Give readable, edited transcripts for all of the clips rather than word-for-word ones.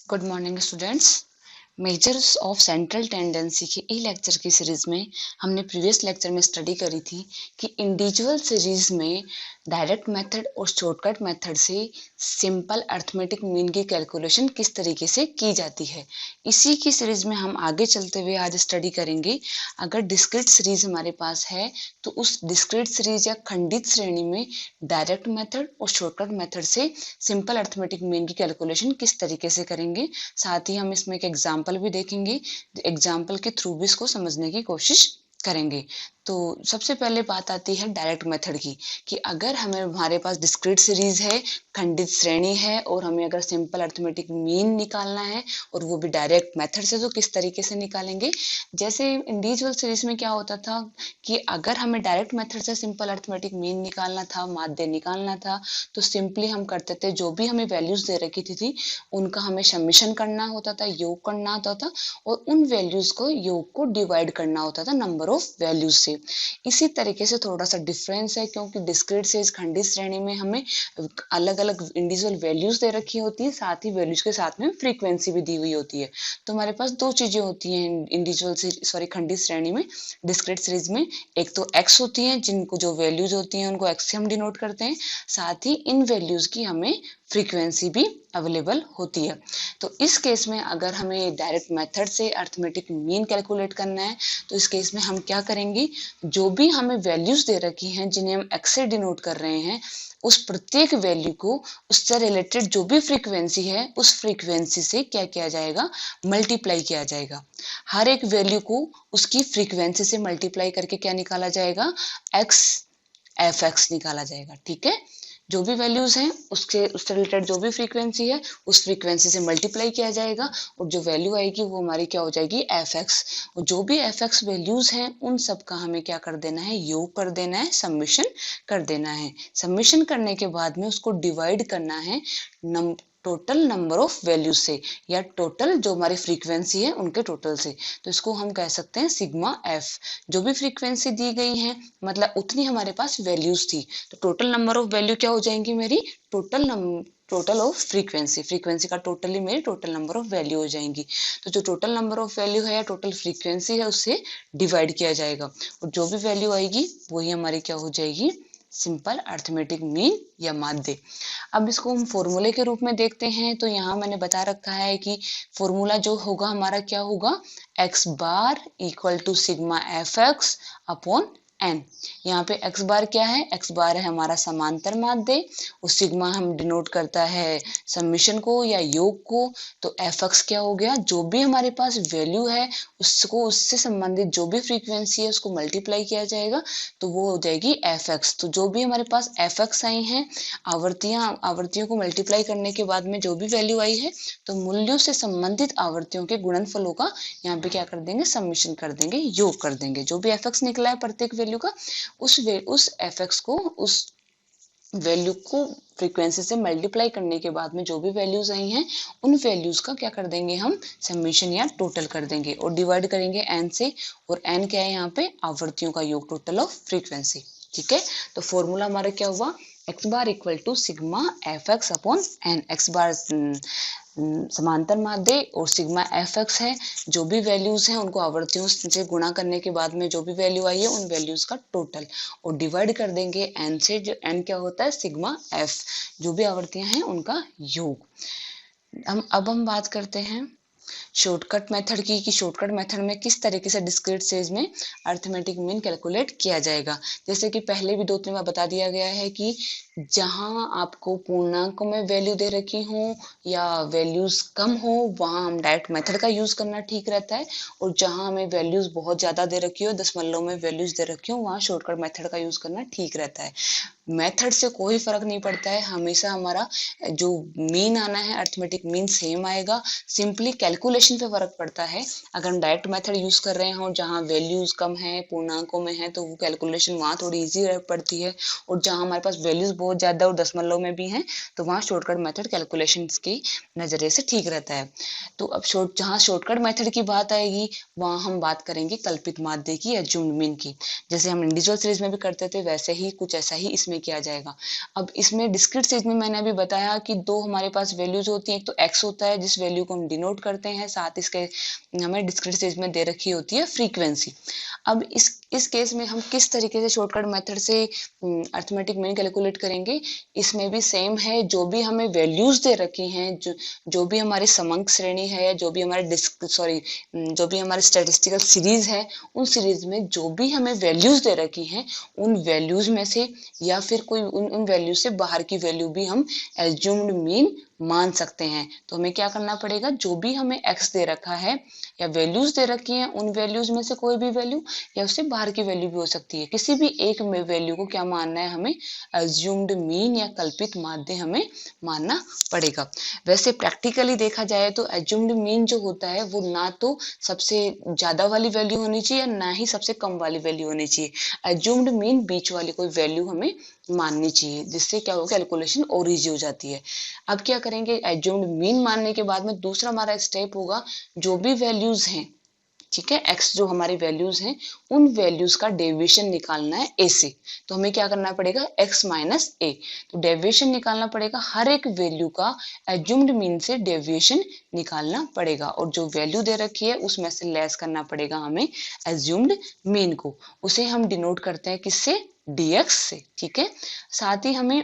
Good morning students. Measures of central tendency के ई lecture की series में हमने प्रीवियस लेक्चर में स्टडी करी थी कि इंडिविजुअल सीरीज में डायरेक्ट मेथड और शॉर्टकट मेथड से सिंपल अर्थमेटिक मीन की कैलकुलेशन किस तरीके से की जाती है। इसी की सीरीज में हम आगे चलते हुए आज स्टडी करेंगे। अगर डिस्क्रीट सीरीज हमारे पास है तो उस डिस्क्रीट सीरीज या खंडित श्रेणी में डायरेक्ट मेथड और शॉर्टकट मेथड से सिंपल अर्थमेटिक मीन की कैलकुलेशन किस तरीके से करेंगे। साथ ही हम इसमें एक एग्जाम्पल भी देखेंगे, एग्जाम्पल के थ्रू भी इसको समझने की कोशिश करेंगे। तो सबसे पहले बात आती है डायरेक्ट मेथड की कि अगर हमारे पास डिस्क्रीट सीरीज है, खंडित श्रेणी है और हमें अगर सिंपल अर्थमेटिक मीन निकालना है और वो भी डायरेक्ट मेथड से, तो किस तरीके से निकालेंगे। जैसे इंडिविजुअल सीरीज में क्या होता था कि अगर हमें डायरेक्ट मेथड से सिंपल अर्थमेटिक मीन निकालना था, माध्य निकालना था, तो सिंपली हम करते थे जो भी हमें वैल्यूज दे रखी थी उनका हमें समेशन करना होता था, योग करना होता था और उन वैल्यूज को योग को डिवाइड करना होता था नंबर ऑफ वैल्यूज से। इसी तरीके से थोड़ा सा डिफरेंस है क्योंकि डिस्क्रीट से खंडित श्रेणी में हमें अलग अलग इंडिविजुअल वैल्यूज दे रखी होती है, साथ ही वैल्यूज के साथ में फ्रीक्वेंसी भी दी हुई होती है। तो हमारे पास दो चीजें होती हैं इंडिविजुअल खंडित श्रेणी में, डिस्क्रीट सीरीज में। एक तो एक्स होती है, जिनको जो वैल्यूज होती हैं उनको एक्स से हम डिनोट करते हैं, साथ ही इन वैल्यूज की हमें फ्रीक्वेंसी भी अवेलेबल होती है। तो इस केस में अगर हमें डायरेक्ट मेथड से अर्थमेटिक मीन कैलकुलेट करना है तो इस केस में हम क्या करेंगे, जो भी हमें वैल्यूज दे रखी हैं जिन्हें हम एक्स से डिनोट कर रहे हैं, उस प्रत्येक वैल्यू को उससे रिलेटेड जो भी फ्रीक्वेंसी है उस फ्रीक्वेंसी से क्या किया जाएगा, मल्टीप्लाई किया जाएगा। हर एक वैल्यू को उसकी फ्रीक्वेंसी से मल्टीप्लाई करके क्या निकाला जाएगा, एक्स एफ एक्स निकाला जाएगा। ठीक है, जो भी वैल्यूज हैं उससे रिलेटेड जो भी फ्रीक्वेंसी है उस फ्रीक्वेंसी से मल्टीप्लाई किया जाएगा और जो वैल्यू आएगी वो हमारी क्या हो जाएगी, एफ एक्स। और जो भी एफ एक्स वैल्यूज हैं उन सब का हमें क्या कर देना है, योग कर देना है, समेशन कर देना है। समेशन करने के बाद में उसको डिवाइड करना है टोटल नंबर ऑफ वैल्यूज से, या टोटल जो हमारी फ्रीक्वेंसी है उनके टोटल से। तो इसको हम कह सकते हैं सिग्मा एफ। जो भी फ्रीक्वेंसी दी गई है मतलब उतनी हमारे पास वैल्यूज थी, तो टोटल नंबर ऑफ वैल्यू क्या हो जाएंगी मेरी, टोटल ऑफ फ्रीक्वेंसी का टोटल ही मेरी टोटल नंबर ऑफ वैल्यू हो जाएंगी। तो जो टोटल नंबर ऑफ वैल्यू है या टोटल फ्रीक्वेंसी है उससे डिवाइड किया जाएगा और जो भी वैल्यू आएगी वही हमारी क्या हो जाएगी, सिंपल अर्थमेटिक मीन या माध्य। अब इसको हम फॉर्मूले के रूप में देखते हैं। तो यहाँ मैंने बता रखा है कि फॉर्मूला जो होगा हमारा क्या होगा, x bar equal to sigma F x upon n. यहाँ पे एक्स बार क्या है, एक्स बार है हमारा समांतर माध्य और सिग्मा हम डिनोट करता है समेशन को या योग को। तो एफ एक्स क्या हो गया, जो भी हमारे पास वैल्यू है उसको उससे संबंधित जो भी फ्रीक्वेंसी है उसको मल्टीप्लाई किया जाएगा तो वो हो जाएगी एफ एक्स। तो जो भी हमारे पास एफ एक्स आई हैं, आवर्तियों को मल्टीप्लाई करने के बाद में जो भी वैल्यू आई है तो मूल्यों से संबंधित आवर्तियों के गुणनफलों का यहाँ पे क्या कर देंगे, समेशन कर देंगे, योग कर देंगे। जो भी एफ एक्स निकला है प्रत्येक वैल्यू का उस एफ एक्स को उस वैल्यू को फ्रीक्वेंसी से मल्टीप्लाई करने के बाद में जो भी वैल्यूज आई हैं उन वैल्यूज का क्या कर देंगे, हम समेशन या टोटल कर देंगे और डिवाइड करेंगे एन से। और एन क्या है यहाँ पे, आवर्तियों का योग, टोटल ऑफ फ्रीक्वेंसी। ठीक है, तो फॉर्मूला हमारा क्या हुआ, X bar equal to sigma F x upon N. X bar समांतर माध्य और सिग्मा एफ एक्स है, जो भी वैल्यूज हैं उनको आवर्तियों से गुणा करने के बाद में जो भी वैल्यू आई है उन वैल्यूज का टोटल और डिवाइड कर देंगे एन से, जो एन क्या होता है सिग्मा एफ, जो भी आवर्तियां हैं उनका योग। अब हम बात करते हैं शॉर्टकट मेथड की, कि शॉर्टकट मेथड में किस तरीके से डिस्क्रीट सीरीज में अर्थमेटिक मीन कैलकुलेट किया जाएगा। जैसे कि पहले भी 2-3 बार बता दिया गया है कि जहां आपको पूर्णांक में वैल्यू दे रखी हो या वैल्यूज कम हो वहां हम डायरेक्ट मेथड का यूज करना ठीक रहता है, और जहां हमें वैल्यूज बहुत ज्यादा दे रखी हो, दशमलव में वैल्यूज दे रखी हो, वहां शॉर्टकट मेथड का यूज करना ठीक रहता है। मेथड से कोई फर्क नहीं पड़ता है, हमेशा हमारा जो मीन आना है अर्थमेटिक मीन सेम आएगा। सिंपली कैलकुलेशन पे फर्क पड़ता है। अगर हम डायरेक्ट मेथड यूज कर रहे हो जहाँ वैल्यूज कम है, पूर्णांकों में है, तो वो कैलकुलेशन वहाँ थोड़ी इजी पड़ती है, और जहाँ हमारे पास वैल्यूज बहुत ज्यादा और दशमलव में भी है तो वहाँ शॉर्टकट मेथड कैलकुलेशन की नजरिए से ठीक रहता है। तो अब जहाँ शॉर्टकट मेथड की बात आएगी वहाँ हम बात करेंगे कल्पित माध्य की या ज्यूम्ड मीन की। जैसे हम इंडिविजुअल सीरीज में भी करते थे वैसे ही कुछ ऐसा ही इसमें में किया जाएगा। अब इसमें डिस्क्रीट सीरीज में मैंने अभी बताया कि दो हमारे पास वैल्यूज होती हैं, एक तो x होता है जिस वैल्यू को हम डिनोट करते हैं, साथ इसके हमें डिस्क्रीट सीरीज में दे रखी होती है फ्रीक्वेंसी। अब इस केस में हम किस तरीके से शॉर्टकट मेथड से अर्थमेटिक मीन कैलकुलेट करेंगे, इसमें भी सेम है। जो भी हमें वैल्यूज दे रखी हैं, जो भी हमारी समंक श्रेणी है, जो भी हमारे जो भी हमारी स्टैटिस्टिकल सीरीज है, उन सीरीज में जो भी हमें वैल्यूज दे रखी हैं, उन वैल्यूज में से या फिर कोई उन वैल्यूज से बाहर की वैल्यू भी हम एज्यूम्ड मीन मान सकते हैं। तो हमें क्या करना पड़ेगा, जो भी हमें x दे रखा है या वैल्यूज दे रखी हैं, उन वैल्यूज में से कोई भी वैल्यू या उससे बाहर की वैल्यू भी हो सकती है, किसी भी एक में वैल्यू को क्या मानना है, हमें एज्यूम्ड मीन या कल्पित माध्य हमें मानना पड़ेगा। वैसे प्रैक्टिकली देखा जाए तो एज्यूम्ड मीन जो होता है वो ना तो सबसे ज्यादा वाली वैल्यू होनी चाहिए या ना ही सबसे कम वाली वैल्यू होनी चाहिए। एज्यूम्ड मीन बीच वाली कोई वैल्यू हमें माननी चाहिए, जिससे क्या होगा, कैलकुलेशन और इजी हो जाती है। अब क्या करेंगे, एज्यूम्ड मीन मानने के बाद में दूसरा हमारा स्टेप होगा, जो भी वैल्यूज हैं, ठीक है, x जो हमारी वैल्यूज हैं, उन वैल्यूज का डेविएशन निकालना है a से। तो हमें क्या करना पड़ेगा, x माइनस a। तो डेविएशन निकालना पड़ेगा, हर एक वैल्यू का एज्यूम्ड मीन से डेविएशन निकालना पड़ेगा, और जो वैल्यू दे रखी है उसमें से लेस करना पड़ेगा हमें एज्यूम्ड मीन को। उसे हम डिनोट करते हैं किससे, dx से, ठीक है। साथ ही हमें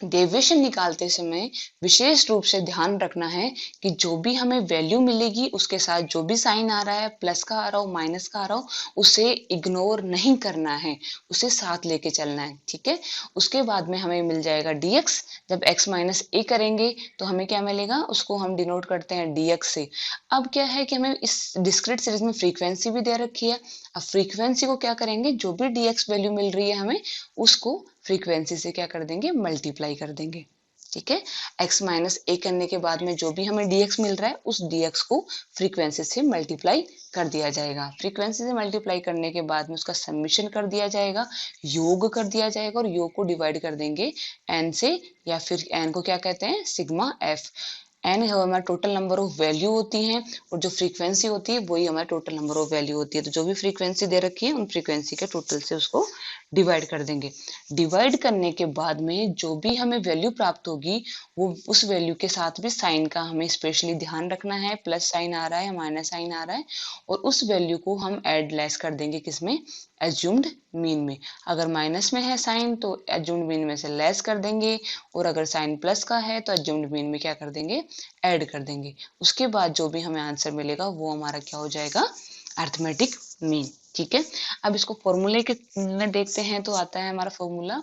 डेविएशन निकालते समय विशेष रूप से ध्यान रखना है कि जो भी हमें वैल्यू मिलेगी उसके साथ जो भी साइन आ रहा है, प्लस का आ रहा हो, माइनस का आ रहा हो, उसे इग्नोर नहीं करना है, उसे साथ लेके चलना है, ठीक है। उसके बाद में हमें मिल जाएगा dx। जब x माइनस a करेंगे तो हमें क्या मिलेगा, उसको हम डिनोट करते हैं dx से। अब क्या है कि हमें इस डिस्क्रीट सीरीज में फ्रीक्वेंसी भी दे रखी है। अब फ्रीक्वेंसी को क्या करेंगे, जो भी dx वैल्यू मिल रही है हमें, उसको फ्रीक्वेंसी से क्या कर देंगे, मल्टीप्लाई कर देंगे, ठीक है। x माइनस a करने के बाद में जो भी हमें dx मिल रहा है, उस dx को फ्रीक्वेंसी से मल्टीप्लाई कर दिया जाएगा। फ्रीक्वेंसी से मल्टीप्लाई करने के बाद में उसका समेशन कर दिया जाएगा, योग कर दिया जाएगा, और योग को डिवाइड कर देंगे n से, या फिर n को क्या कहते हैं, सिग्मा f। एन हमारा टोटल नंबर ऑफ वैल्यू होती हैं, और जो फ्रीक्वेंसी होती है वही हमारा टोटल नंबर ऑफ वैल्यू होती है। तो जो भी फ्रीक्वेंसी दे रखी है, उन फ्रीक्वेंसी के टोटल से उसको डिवाइड कर देंगे। डिवाइड करने के बाद में जो भी हमें वैल्यू प्राप्त होगी, वो उस वैल्यू के साथ भी साइन का हमें स्पेशली ध्यान रखना है, प्लस साइन आ रहा है, माइनस साइन आ रहा है, और उस वैल्यू को हम ऐड लेस कर देंगे किसमें, एज्यूम्ड मीन में। अगर माइनस में है साइन तो एज्यूम्ड मीन में से लेस कर देंगे, और अगर साइन प्लस का है तो एज्यूम्ड मीन में क्या कर देंगे, ऐड कर देंगे। उसके बाद जो भी हमें आंसर मिलेगा वो हमारा क्या हो जाएगा, अर्थमेटिक मीन, ठीक है। अब इसको फॉर्मूले के में देखते हैं तो आता है हमारा formula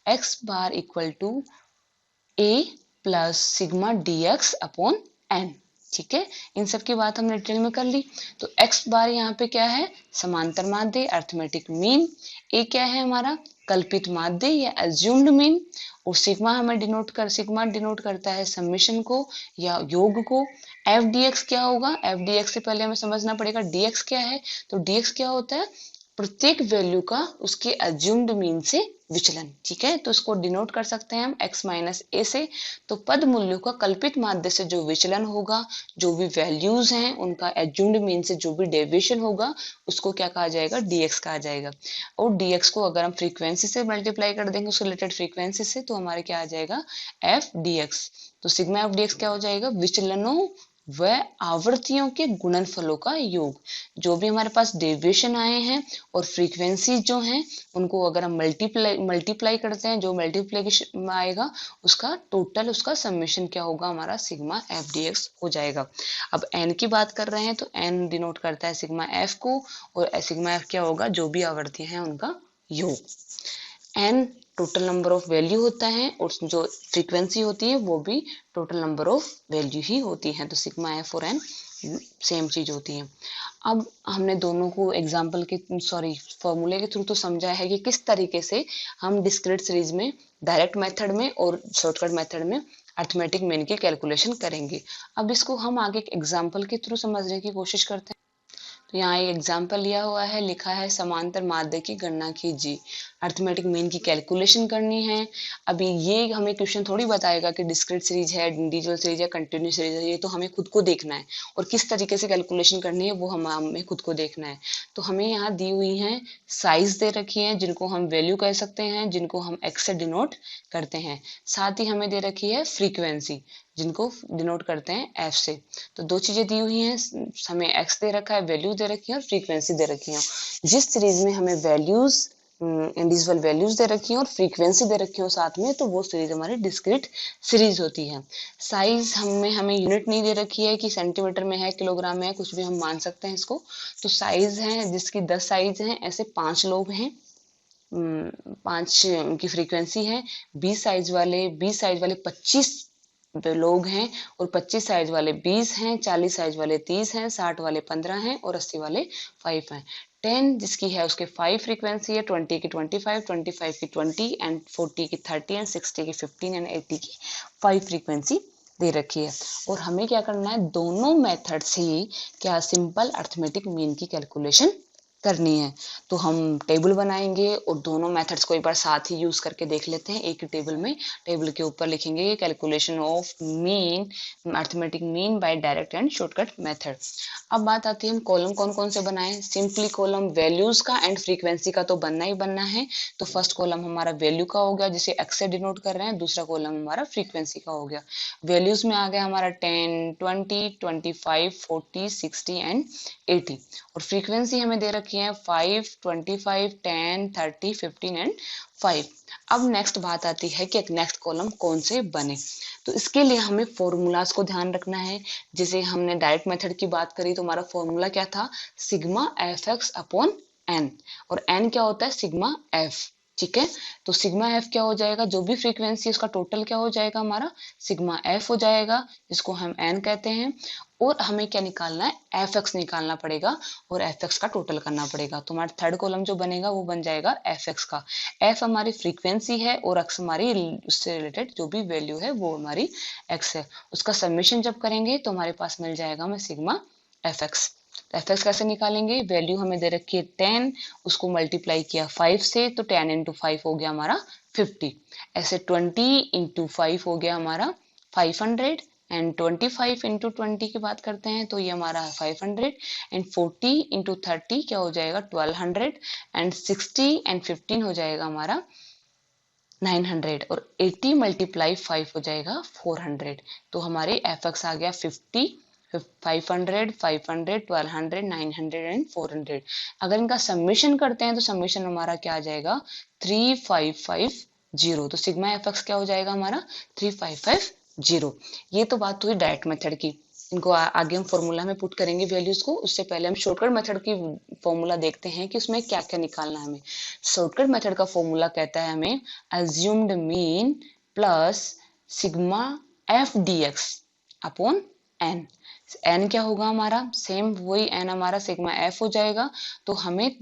x bar equal to a plus sigma dx upon n, ठीक है। इन सब की बात हमने डिटेल में कर ली। तो x बार यहाँ पे क्या है, समांतर माध्य, अर्थमेटिक मीन। a क्या है हमारा, कल्पित माध्य या एज्यूम्ड मीन। और सिग्मा डिनोट करता है समेशन को या योग को। एफ डी एक्स क्या होगा, एफ डी एक्स से पहले हमें समझना पड़ेगा dx क्या है। तो dx क्या होता है, प्रत्येक वैल्यू का उसके एज्यूम्ड मीन से विचलन, ठीक है। तो उसको डिनोट कर सकते हैं हम x माइनस a से। तो पद मूल्यों का कल्पित माध्य से जो विचलन होगा, जो भी वैल्यूज हैं उनका एज्यूम्ड मीन से जो भी डेविएशन होगा, उसको क्या कहा जाएगा, dx कहा जाएगा। और dx को अगर हम फ्रीक्वेंसी से मल्टीप्लाई कर देंगे उसके रिलेटेड फ्रीक्वेंसी से, तो हमारे क्या आ जाएगा, f dx। तो सिग्मा एफ dx क्या हो जाएगा, विचलनों व आवृत्तियों के गुणनफलों का योग। जो भी हमारे पास डेविएशन आए हैं और फ्रीक्वेंसी जो हैं, उनको अगर हम मल्टीप्लाई करते हैं, जो मल्टीप्लिकेशन आएगा उसका टोटल, उसका समेशन क्या होगा, हमारा सिग्मा एफ डी एक्स हो जाएगा। अब n की बात कर रहे हैं तो n डिनोट करता है सिग्मा f को, और सिग्मा f क्या होगा, जो भी आवर्ती हैं उनका योग। n total number of value होता है, और जो फ्रीक्वेंसी होती है वो भी टोटल नंबर ऑफ वैल्यू ही होती है। तो सिग्मा एफ और एन सेम चीज होती है। अब हमने दोनों को एग्जाम्पल के फॉर्मूले के थ्रू तो समझा है कि किस तरीके से हम डिस्क्रीट सीरीज में, डायरेक्ट मेथड में और शॉर्टकट मेथड में अर्थमेटिक मीन की कैलकुलेशन करेंगे। अब इसको हम आगे एक एग्जाम्पल के थ्रू समझने की कोशिश करते हैं। तो यहाँ एक एग्जाम्पल लिया हुआ है, लिखा है समांतर माध्य की गणना कीजिए। अर्थमेटिक मीन की कैलकुलेशन करनी है। अभी ये हमें क्वेश्चन थोड़ी बताएगा कि डिस्क्रीट सीरीज है, इंडिविजुअल सीरीज है, कंटिन्यूस सीरीज है, ये तो हमें खुद को देखना है और किस तरीके से कैलकुलेशन करनी है वो हमें खुद को देखना है। तो हमें यहाँ दी हुई है साइज दे रखी है जिनको हम वैल्यू कह सकते हैं, जिनको हम एक्स से डिनोट करते हैं। साथ ही हमें दे रखी है फ्रीक्वेंसी जिनको डिनोट करते हैं एफ से। तो दो चीजें दी हुई हैं, हमें एक्स दे रखा है, वैल्यू दे रखी है और फ्रीक्वेंसी दे रखी है। जिस सीरीज में हमें वैल्यूज इंडिविजुअल वैल्यूज दे रखी हैं और फ्रीक्वेंसी दे रखी हो साथ में, तो वो सीरीज हमारी डिस्क्रीट सीरीज होती है। साइज हमें यूनिट नहीं दे रखी है कि सेंटीमीटर में है, किलोग्राम में है, कुछ भी हम मान सकते हैं इसको। तो साइज है जिसकी 10 साइज हैं, ऐसे 5 लोग हैं, 5 उनकी फ्रीक्वेंसी है। 20 साइज वाले 25 लोग हैं और 25 साइज वाले 20 हैं, 40 साइज वाले 30 हैं, 60 वाले 15 हैं और 80 वाले 5 हैं। 10 जिसकी है उसके 5 फ्रीक्वेंसी है, 20 की 25, 25 की 20 एंड 40 की 30 एंड 60 की 15 एंड 80 की 5 फ्रीक्वेंसी दे रखी है। और हमें क्या करना है, दोनों मेथड से क्या सिंपल अर्थमेटिक मीन की कैलकुलेशन करनी है। तो हम टेबल बनाएंगे और दोनों मेथड्स को एक बार साथ ही यूज करके देख लेते हैं। एक ही टेबल में, टेबल के ऊपर लिखेंगे calculation of mean, arithmetic mean by direct and shortcut method. अब बात आती है हम कॉलम कौन कौन से बनाएं। सिंपली कॉलम वैल्यूज का एंड फ्रीक्वेंसी का तो बनना ही बनना है। तो फर्स्ट कॉलम हमारा वैल्यू का हो गया जिसे एक्स से डिनोट कर रहे हैं, दूसरा कॉलम हमारा फ्रीक्वेंसी का हो गया। वैल्यूज में आ गया हमारा 10, 20, 25, 40, 60 एंड 80 और फ्रीक्वेंसी हमें दे रखी है 5, 25, 10, 30, 15 एंड 5। अब नेक्स्ट बात आती है कि नेक्स्ट कॉलम कौन से बने। तो इसके लिए हमें फॉर्मूलाज को ध्यान रखना है। जैसे हमने डायरेक्ट मेथड की बात करी तो हमारा फॉर्मूला क्या था, sigma F x upon n, और एन क्या होता है, सिग्मा एफ। ठीक है, तो सिग्मा एफ क्या हो जाएगा, जो भी फ्रीक्वेंसी उसका टोटल क्या हो जाएगा हमारा सिग्मा एफ हो जाएगा, जिसको हम एन कहते हैं। और हमें क्या निकालना है, एफ एक्स निकालना पड़ेगा और एफ एक्स का टोटल करना पड़ेगा। तो हमारा थर्ड कॉलम जो बनेगा वो बन जाएगा एफ एक्स का। एफ हमारी फ्रीक्वेंसी है और एक्स हमारी उससे रिलेटेड जो भी वैल्यू है वो हमारी एक्स है। उसका सबमिशन जब करेंगे तो हमारे पास मिल जाएगा हमें sigma F x. F x कैसे निकालेंगे, वैल्यू हमें दे रखी है 10, उसको मल्टीप्लाई किया 5 से, तो 10 इंटू 5 हो गया हमारा 50। ऐसे 20 इंटू 5 हो गया हमारा 500 एंड 25 इंटू 20 की बात करते हैं तो ये हमारा 500 एंड 40 इंटू 30 क्या हो जाएगा 1200 एंड 60 एंड 15 हो जाएगा हमारा 900 और 80 मल्टीप्लाई 5 हो जाएगा 400। तो हमारे एफ एक्स आ गया 50, 500, 500, 1200, 900 एंड 400। अगर इनका सबमिशन करते हैं तो सबमिशन हमारा क्या आ जाएगा 3550। तो सिग्मा एफ एक्स क्या हो जाएगा हमारा 3550। ये तो बात हुई डायरेक्ट मेथड की। इनको आगे हम फॉर्मूला में पुट करेंगे वैल्यूज को, उससे पहले हम शॉर्टकट मेथड की फॉर्मूला देखते हैं कि उसमें क्या क्या निकालना है हमें। शॉर्टकट मेथड का फॉर्मूला कहता है हमें assumed mean plus sigma f d x upon n. N क्या होगा हमारा, सेम वही एन हमारा सिग्मा एफ हो जाएगा। तो हमें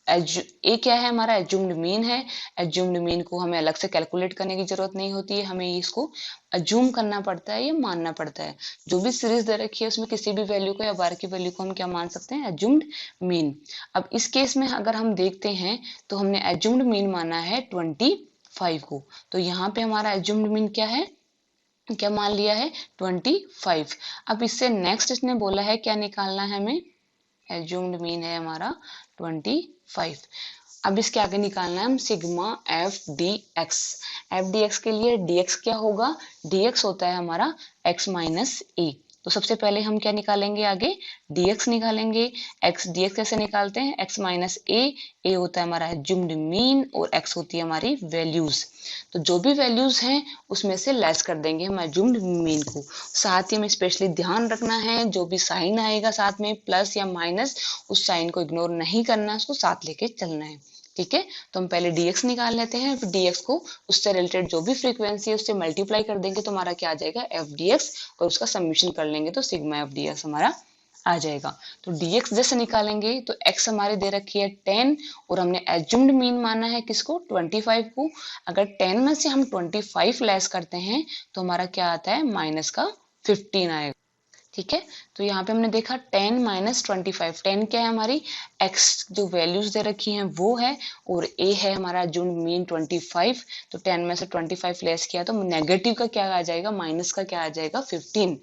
ए क्या है हमारा, एज्यूम्ड मीन है। एज्यूम्ड मीन को हमें अलग से कैलकुलेट करने की जरूरत नहीं होती है, हमें इसको अज्यूम करना पड़ता है या मानना पड़ता है। जो भी सीरीज दे रखी है उसमें किसी भी वैल्यू को या बार की वैल्यू को हम क्या मान सकते हैं, एज्यूम्ड मीन। अब इस केस में अगर हम देखते हैं तो हमने एज्यूम्ड मीन माना है 25 को। तो यहाँ पे हमारा एज्यूम्ड मीन क्या है, क्या मान लिया है 25। अब इससे नेक्स्ट इसने बोला है क्या निकालना है हमें, एज्यूम्ड मीन है हमारा 25। अब इसके आगे निकालना है हम sigma f d x. F d x के लिए डी एक्स क्या होगा, डी एक्स होता है हमारा एक्स माइनस ए। तो सबसे पहले हम क्या निकालेंगे, आगे dx निकालेंगे। x dx कैसे निकालते हैं, x माइनस ए होता है हमारा एज्यूम्ड मीन और x होती है हमारी वैल्यूज। तो जो भी वैल्यूज हैं उसमें से लेस कर देंगे हम एज्यूम्ड मीन को। साथ ही हमें स्पेशली ध्यान रखना है जो भी साइन आएगा साथ में प्लस या माइनस, उस साइन को इग्नोर नहीं करना, उसको साथ लेके चलना है। ठीक है, तो हम पहले dx निकाल लेते हैं, फिर dx को उससे रिलेटेड जो भी फ्रीक्वेंसी है उससे मल्टीप्लाई कर देंगे तो हमारा क्या आ जाएगा एफ डी एक्स, और उसका समीशन कर लेंगे तो सिग्मा एफ डी एक्स हमारा आ जाएगा। तो dx जैसे निकालेंगे तो x हमारे दे रखी है 10 और हमने एज्यूम्ड मीन माना है किसको, 25 को। अगर 10 में से हम 25 लेस करते हैं तो हमारा क्या आता है, माइनस का 15 आएगा। ठीक है, तो यहाँ पे हमने देखा 10 माइनस 25। 10 क्या है हमारी x जो वैल्यूज दे रखी हैं वो है, और a है हमारा जो मीन 25। तो 10 में से 25 लेस किया तो नेगेटिव का क्या आ जाएगा, माइनस का क्या आ जाएगा 15।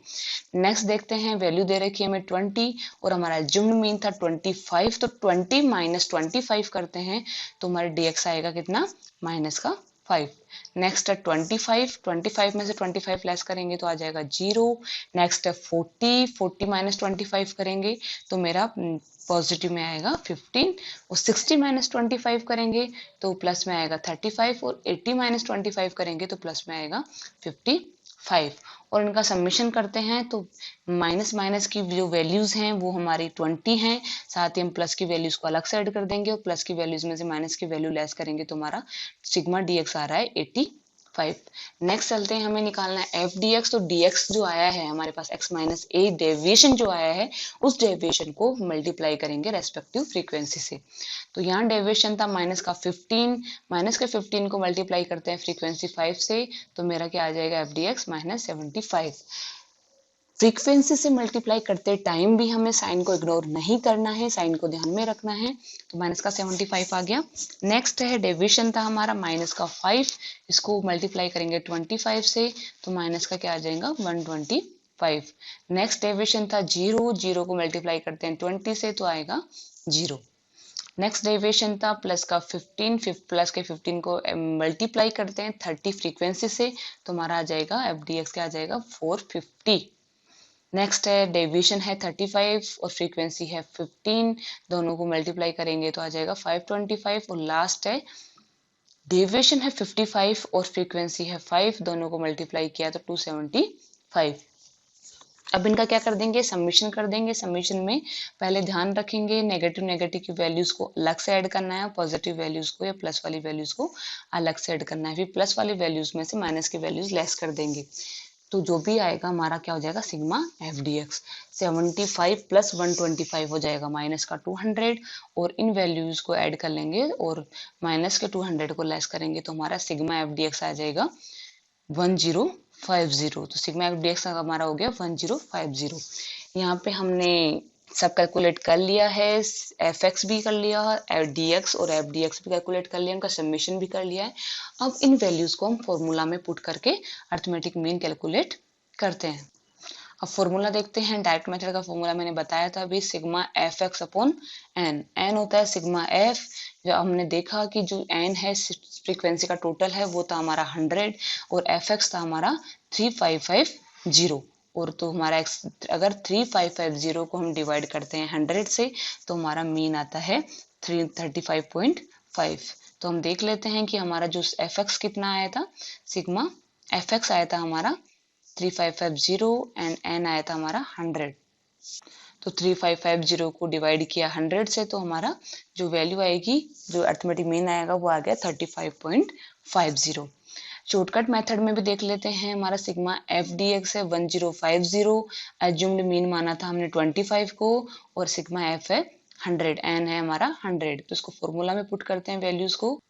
नेक्स्ट देखते हैं, वैल्यू दे रखी है हमें 20 और हमारा जुम्ड मीन था 25। तो 20 माइनस 25 करते हैं तो हमारे dx आएगा कितना, माइनस का 5। नेक्स्ट है 25 में से 25 लेस करेंगे तो आ जाएगा 0। नेक्स्ट है 40 माइनस 25 करेंगे तो मेरा पॉजिटिव में आएगा 15, और 60 माइनस 25 करेंगे तो प्लस में आएगा 35, और 80 माइनस 25 करेंगे तो प्लस में आएगा 55। और इनका सबमिशन करते हैं तो माइनस माइनस की जो वैल्यूज हैं वो हमारी 20 हैं, साथ ही हम प्लस की वैल्यूज को अलग से ऐड कर देंगे, और प्लस की वैल्यूज में से माइनस की वैल्यू लेस करेंगे तो हमारा सिग्मा dx आ रहा है 85। नेक्स्ट चलते हैं, हमें निकालना है एफ डी एक्स। तो dx जो आया है हमारे पास x माइनस ए डेविएशन जो आया है, उस डेविएशन को मल्टीप्लाई करेंगे रेस्पेक्टिव फ्रीक्वेंसी से। तो यहाँ डेविएशन था माइनस का 15, माइनस के 15 को मल्टीप्लाई करते हैं फ्रीक्वेंसी 5 से, तो मेरा क्या आ जाएगा F d x minus 75। Frequency से मल्टीप्लाई करते टाइम भी हमें साइन को इग्नोर नहीं करना है, साइन को ध्यान में रखना है। तो माइनस का 75 आ गया। नेक्स्ट है डेविएशन था हमारा माइनस का 5, इसको मल्टीप्लाई करेंगे 25 से तो माइनस का क्या आ जाएगा 125। नेक्स्ट डेविएशन था 0, 0 को मल्टीप्लाई करते हैं 20 से तो आएगा 0। नेक्स्ट डेविएशन था प्लस का 15, प्लस के 15 को मल्टीप्लाई करते हैं 30 फ्रीक्वेंसी से तो हमारा आ जाएगा एफ डी एक्स क्या आ जाएगा 450। नेक्स्ट है डेविएशन है 35 और फ्रीक्वेंसी है 15, दोनों को मल्टीप्लाई करेंगे तो आ जाएगा 525। और लास्ट है डेविएशन है 55 और फ्रीक्वेंसी है 5, दोनों को मल्टीप्लाई किया तो 275। अब इनका क्या कर देंगे, सबमिशन कर देंगे। सबमिशन में पहले ध्यान रखेंगे नेगेटिव नेगेटिव की वैल्यूज को अलग से ऐड करना है, पॉजिटिव वैल्यूज को या प्लस वाली वैल्यूज को अलग से ऐड करना है, फिर प्लस वाली वैल्यूज में से माइनस की वैल्यूज लेस कर देंगे। तो जो भी आएगा हमारा क्या हो जाएगा sigma f d x 75 plus 125 हो जाएगा माइनस का 200, और इन वैल्यूज को ऐड कर लेंगे और माइनस के 200 को लेस करेंगे तो हमारा सिग्मा एफ डी एक्स आ जाएगा 1050। तो सिग्मा एफ डी एक्स हमारा हो गया 1050। यहाँ पे हमने सब कैलकुलेट कर लिया है, एफ एक्स भी कर लिया है, डी एक्स और एफ डी एक्स भी कैलकुलेट कर लिया, उनका सबमिशन भी कर लिया है। अब इन वैल्यूज को हम फॉर्मूला में पुट करके अर्थमेटिक मीन कैलकुलेट करते हैं। अब फॉर्मूला देखते हैं, डायरेक्ट मेथड का फॉर्मूला मैंने बताया था अभी, sigma F x upon n. N होता है सिग्मा एफ, जो हमने देखा कि जो एन है फ्रीक्वेंसी का टोटल है वो था हमारा 100, और एफ एक्स था हमारा 3550। और तो हमारा अगर 3550 को हम डिवाइड करते हैं 100 से तो हमारा मीन आता है 335.5। तो हम देख लेते हैं कि हमारा जो एफ एक्स कितना आया था, सिग्मा एफ एक्स आया था हमारा 3550 एंड एन आया था हमारा 100। तो 3550 को डिवाइड किया 100 से तो हमारा जो वैल्यू आएगी, जो अर्थमेटिक मीन आएगा वो आ गया 35.50। शॉर्टकट मेथड में भी देख लेते हैं, हमारा सिग्मा एफ डी एक्स है 1050, एज्यूम्ड मीन माना था हमने 25 को, और सिग्मा एफ है 100, एन है हमारा 100। तो इसको फॉर्मूला में पुट करते हैं वैल्यूज को।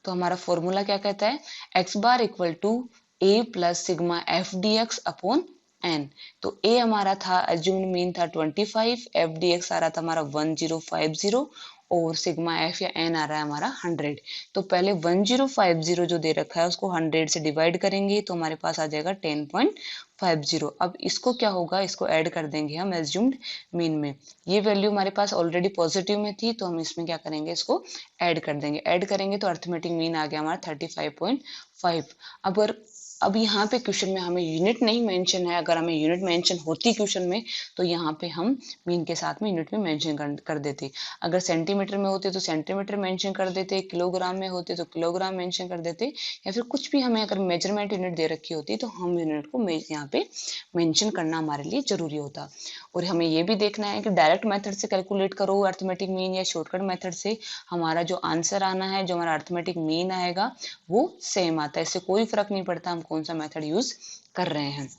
तो हमारा फॉर्मूला क्या कहता है, x bar equal to a plus sigma f d x upon n. तो ए हमारा था एज्यूम्ड मीन था 25, एफ डी एक्स आ रहा था हमारा 1050, और सिग्मा एफ या एन आ रहा है हमारा 100। तो पहले 1050 जो दे रखा है उसको 100 से डिवाइड करेंगे तो हमारे पास आ जाएगा 10.50। अब इसको क्या होगा, इसको ऐड कर देंगे हम एज्यूम्ड मीन में। ये वैल्यू हमारे पास ऑलरेडी पॉजिटिव में थी तो हम इसमें क्या करेंगे, इसको ऐड कर देंगे। ऐड करेंगे तो अर्थमेटिक मीन आ गया हमारा 35.5। अब यहाँ पे क्वेश्चन में हमें यूनिट नहीं मेंशन है, अगर हमें यूनिट मेंशन होती क्वेश्चन में तो यहाँ पे हम मीन के साथ में यूनिट में मेंशन कर देते। अगर सेंटीमीटर में होते तो सेंटीमीटर मेंशन कर देते, किलोग्राम में होते तो किलोग्राम मेंशन कर देते, या फिर कुछ भी हमें अगर मेजरमेंट यूनिट दे रखी होती तो हम यूनिट को यहाँ पे मेंशन करना हमारे लिए जरूरी होता। और हमें ये भी देखना है कि डायरेक्ट मेथड से कैलकुलेट करो अर्थमेटिक मीन या शॉर्टकट मेथड से, हमारा जो आंसर आना है, जो हमारा अर्थमेटिक मीन आएगा वो सेम आता है। इससे कोई फर्क नहीं पड़ता हम कौन सा मेथड यूज कर रहे हैं।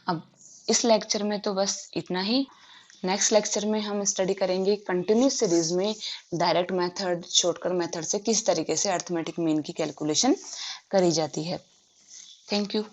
अब इस लेक्चर में तो बस इतना ही। नेक्स्ट लेक्चर में हम स्टडी करेंगे कंटिन्यूस सीरीज में डायरेक्ट मेथड, शॉर्टकट मेथड से किस तरीके से अर्थमेटिक मीन की कैलकुलेशन करी जाती है। Thank you.